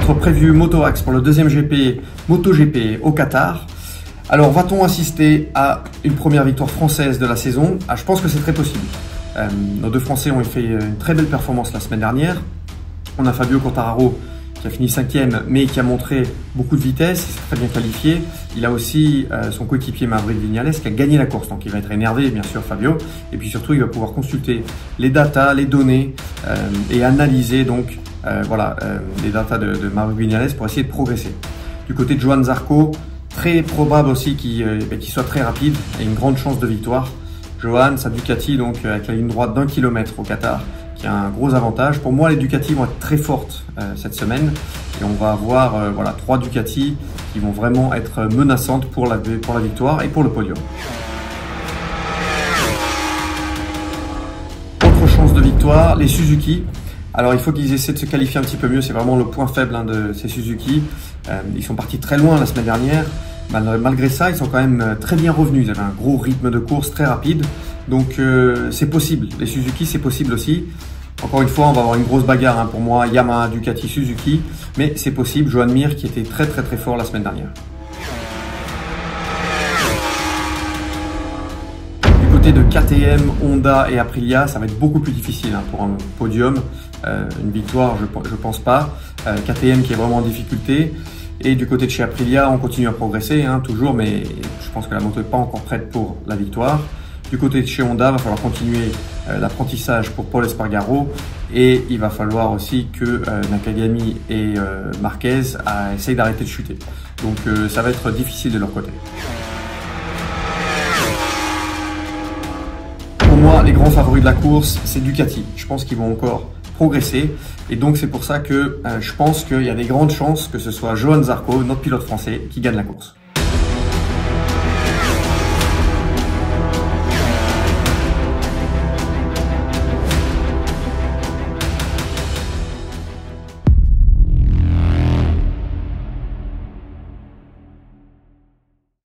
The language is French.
notre preview Motoax pour le deuxième GP MotoGP au Qatar. Alors, va-t-on assister à une première victoire française de la saison? Je pense que c'est très possible. Nos deux Français ont fait une très belle performance la semaine dernière. On a Fabio Quartararo qui a fini 5e, mais qui a montré beaucoup de vitesse, il s'est très bien qualifié. Il a aussi son coéquipier Maverick Viñales qui a gagné la course, donc il va être énervé, bien sûr, Fabio. Et puis surtout, il va pouvoir consulter les datas, les données et analyser donc les datas de Maverick Viñales pour essayer de progresser. Du côté de Johann Zarco, très probable aussi qu'il soit très rapide et une grande chance de victoire. Johann, sa Ducati, donc avec la ligne droite d'1 km au Qatar, qui a un gros avantage. Pour moi, les Ducati vont être très fortes cette semaine et on va avoir 3 Ducati qui vont vraiment être menaçantes pour la victoire et pour le podium. Autre chance de victoire, les Suzuki. Alors il faut qu'ils essaient de se qualifier un petit peu mieux, c'est vraiment le point faible de ces Suzuki. Ils sont partis très loin la semaine dernière. Malgré ça, ils sont quand même très bien revenus. Ils avaient un gros rythme de course très rapide. Donc c'est possible. Les Suzuki, c'est possible aussi. Encore une fois, on va avoir une grosse bagarre pour moi. Yamaha, Ducati, Suzuki. Mais c'est possible. Joan Mir qui était très fort la semaine dernière. Du côté de KTM, Honda et Aprilia, ça va être beaucoup plus difficile pour un podium. Une victoire, je pense pas. KTM qui est vraiment en difficulté. Et du côté de chez Aprilia, on continue à progresser, toujours, mais je pense que la moto n'est pas encore prête pour la victoire. Du côté de chez Honda, il va falloir continuer l'apprentissage pour Paul Espargaro et il va falloir aussi que Nakagami et Marquez essayent d'arrêter de chuter. Donc ça va être difficile de leur côté. Pour moi, les grands favoris de la course, c'est Ducati. Je pense qu'ils vont encore progresser et donc c'est pour ça que je pense qu'il y a des grandes chances que ce soit Johann Zarco, notre pilote français, qui gagne la course.